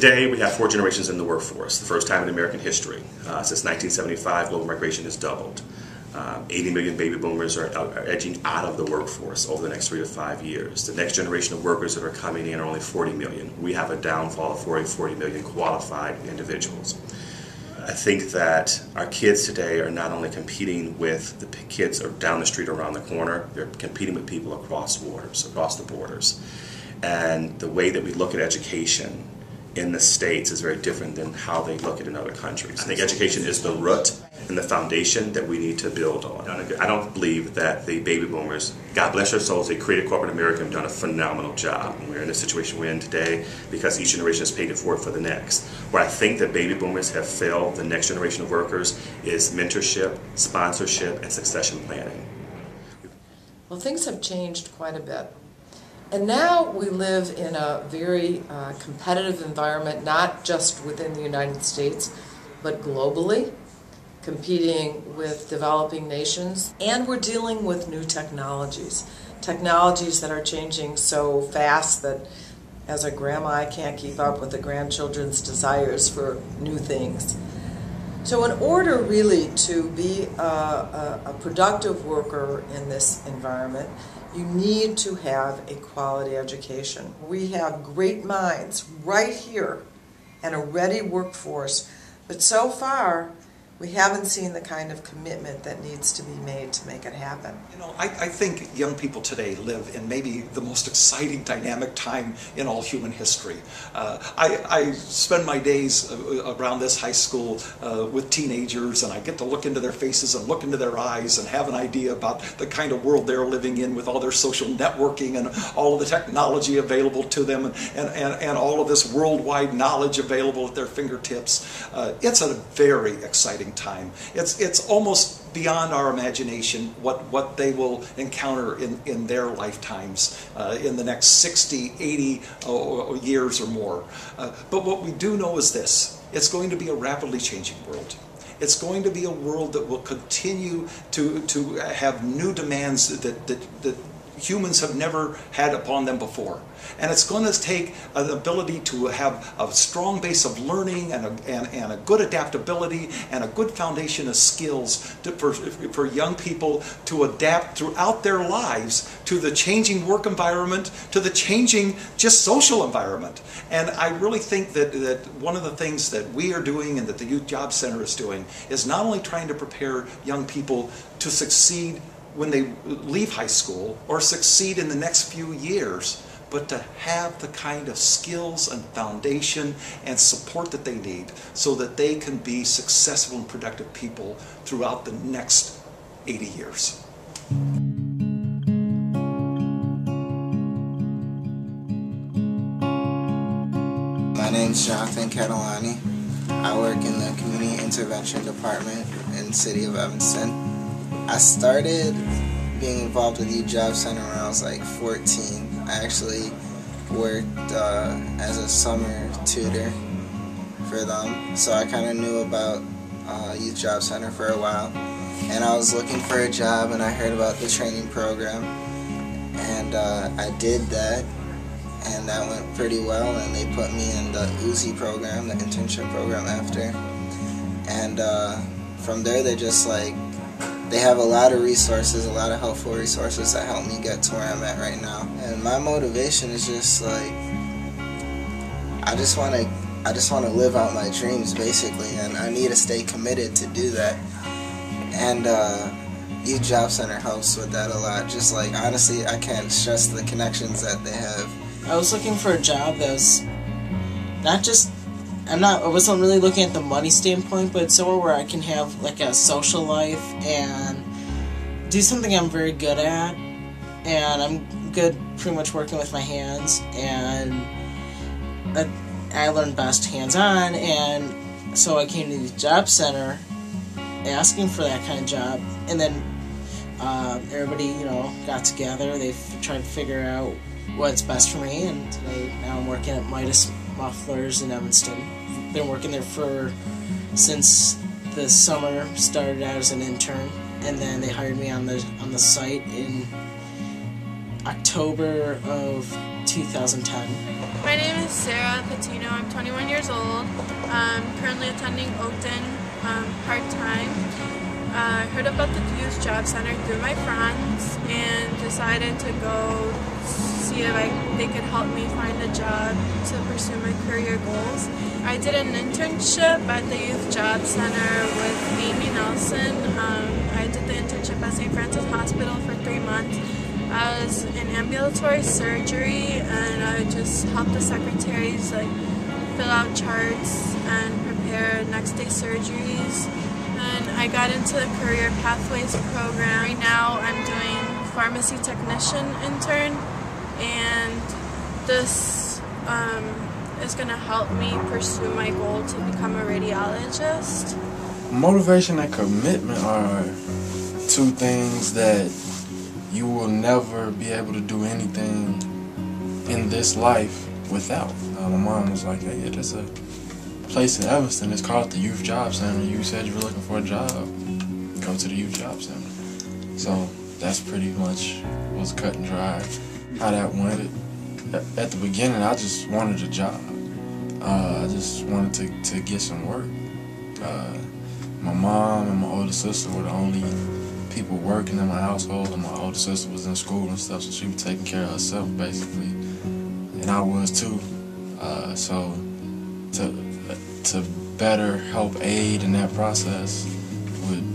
Today, we have 4 generations in the workforce, the first time in American history. Since 1975, global migration has doubled. 80 million baby boomers are edging out of the workforce over the next 3 to 5 years. The next generation of workers that are coming in are only 40 million. We have a downfall of 40 million qualified individuals. I think that our kids today are not only competing with the kids down the street around the corner, they're competing with people across the borders. And the way that we look at education in the States is very different than how they look at it in other countries. I think education is the root and the foundation that we need to build on. I don't believe that the baby boomers, God bless their souls, they created corporate America and done a phenomenal job. And we're in the situation we're in today because each generation has paid it forward for the next. Where I think that baby boomers have failed the next generation of workers is mentorship, sponsorship, and succession planning. Well, things have changed quite a bit. And now we live in a very competitive environment, not just within the United States, but globally, competing with developing nations. And we're dealing with new technologies that are changing so fast that as a grandma, I can't keep up with the grandchildren's desires for new things. So in order really to be a productive worker in this environment, you need to have a quality education. We have great minds right here and a ready workforce, but so far we haven't seen the kind of commitment that needs to be made to make it happen. You know, I think young people today live in maybe the most exciting, dynamic time in all human history. I spend my days around this high school with teenagers, and I get to look into their faces and look into their eyes and have an idea about the kind of world they're living in with all their social networking and all of the technology available to them and all of this worldwide knowledge available at their fingertips. It's a very exciting time. It's almost beyond our imagination what they will encounter in their lifetimes in the next 60, 80 years or more. But what we do know is this: it's going to be a rapidly changing world. It's going to be a world that will continue to have new demands that humans have never had upon them before. And it's going to take an ability to have a strong base of learning and a good adaptability and a good foundation of skills for young people to adapt throughout their lives to the changing work environment, to the changing just social environment. And I really think that one of the things that we are doing and that the Youth Job Center is doing is not only trying to prepare young people to succeed when they leave high school or succeed in the next few years, but to have the kind of skills and foundation and support that they need so that they can be successful and productive people throughout the next 80 years. My name's Jonathan Catalani. I work in the Community Intervention Department in the city of Evanston. I started being involved with Youth Job Center when I was like 14. I actually worked as a summer tutor for them, so I kind of knew about Youth Job Center for a while. And I was looking for a job, and I heard about the training program, and I did that, and that went pretty well, and they put me in the UZI program, the internship program after. And from there, they're just like, they have a lot of resources, a lot of helpful resources that help me get to where I'm at right now. And my motivation is just like, I just want to live out my dreams basically, and I need to stay committed to do that. And Youth Job Center helps with that a lot. Just like, honestly, I can't stress the connections that they have. I was looking for a job that was not just, I wasn't really looking at the money standpoint, but somewhere where I can have like a social life and do something I'm very good at. And I'm good pretty much working with my hands, and I learned best hands-on, and so I came to the job center asking for that kind of job. And then everybody, you know, got together, they tried to figure out what's best for me, and today now I'm working at Midas Mufflers in Evanston. Been working there since the summer, started out as an intern, and then they hired me on the site in October of 2010. My name is Sarah Patino. I'm 21 years old. I'm currently attending Oakton part-time. I heard about the Youth Job Center through my friends and decided to go see if they could help me find a job to pursue my career goals. I did an internship at the Youth Job Center with Amy Nelson. I did the internship at St. Francis Hospital for 3 months. I was in ambulatory surgery, and I just helped the secretaries fill out charts and prepare next day surgeries. And I got into the Career Pathways program. Right now I'm doing pharmacy technician intern, and this is going to help me pursue my goal to become a radiologist. Motivation and commitment are two things that you will never be able to do anything in this life without. My mom was like, hey, there's a place in Evanston, it's called the Youth Job Center. You said you were looking for a job, go to the Youth Job Center. So that's pretty much was cut and dry how that went. At the beginning, I just wanted a job. I just wanted to get some work. My mom and my older sister were the only people working in my household, and my older sister was in school and stuff, so she was taking care of herself basically, and I was too. So to better help aid in that process would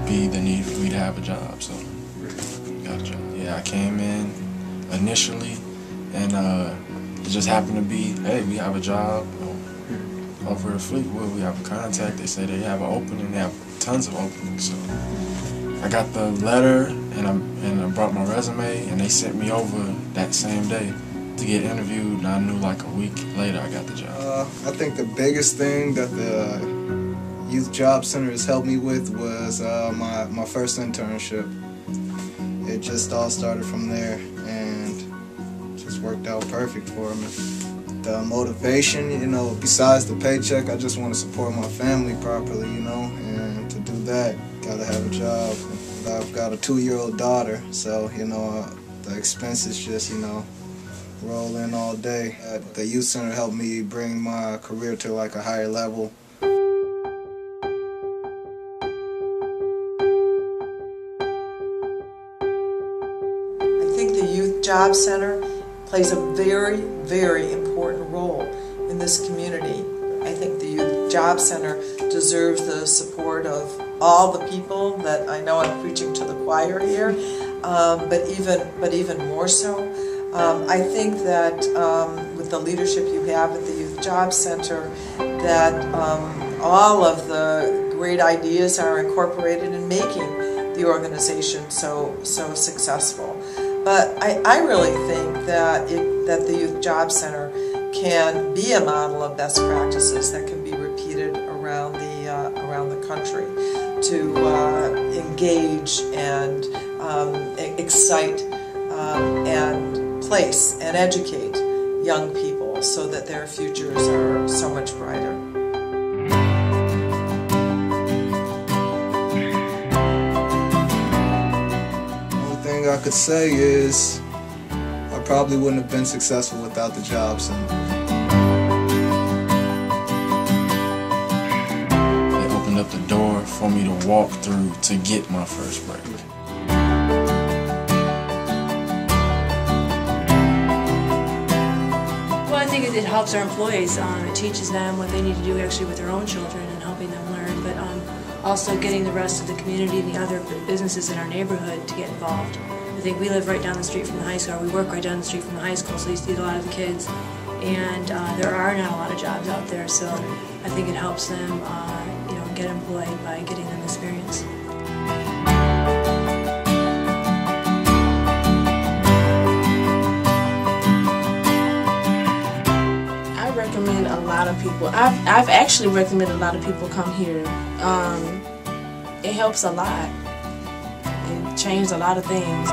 be the need for me to have a job. So got a job. Yeah, I came in initially, and it just happened to be, hey, we have a job over at Fleetwood. We have a contact. They say they have an opening. They have tons of openings. So I got the letter, and I brought my resume, and they sent me over that same day to get interviewed, and I knew like a week later I got the job. I think the biggest thing that the Youth Job Center has helped me with was my first internship. It just all started from there, and just worked out perfect for me. The motivation, you know, besides the paycheck, I just want to support my family properly, you know, and to do that, gotta have a job. I've got a 2-year-old daughter, so, you know, the expenses just, you know, roll in all day. The youth center helped me bring my career to like a higher level. I think the Youth Job Center plays a very, very important role in this community. I think the Youth Job Center deserves the support of all the people that I know I'm preaching to the choir here, but even more so. I think that with the leadership you have at the Youth Job Center, that all of the great ideas are incorporated in making the organization so successful. But I really think that the Youth Job Center can be a model of best practices that can be repeated around the country to engage and excite and place and educate young people so that their futures are so much brighter. I could say is I probably wouldn't have been successful without the job center. They opened up the door for me to walk through to get my first break. Well, I think it helps our employees. It teaches them what they need to do actually with their own children and helping them learn, but also getting the rest of the community and the other businesses in our neighborhood to get involved. I think we live right down the street from the high school, or we work right down the street from the high school, so you see a lot of the kids, and there are not a lot of jobs out there, so I think it helps them get employed by getting them experience. I recommend a lot of people. I've actually recommended a lot of people come here. It helps a lot. It changed a lot of things.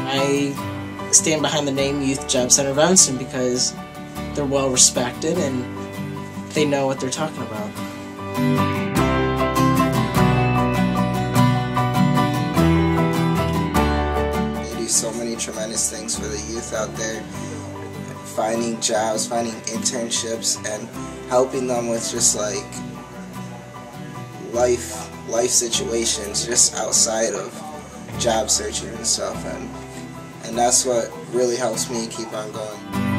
I stand behind the name Youth Job Center of Evanston because they're well respected and they know what they're talking about. They do so many tremendous things for the youth out there, finding jobs, finding internships, and helping them with just like life situations just outside of job searching and stuff, and that's what really helps me keep on going.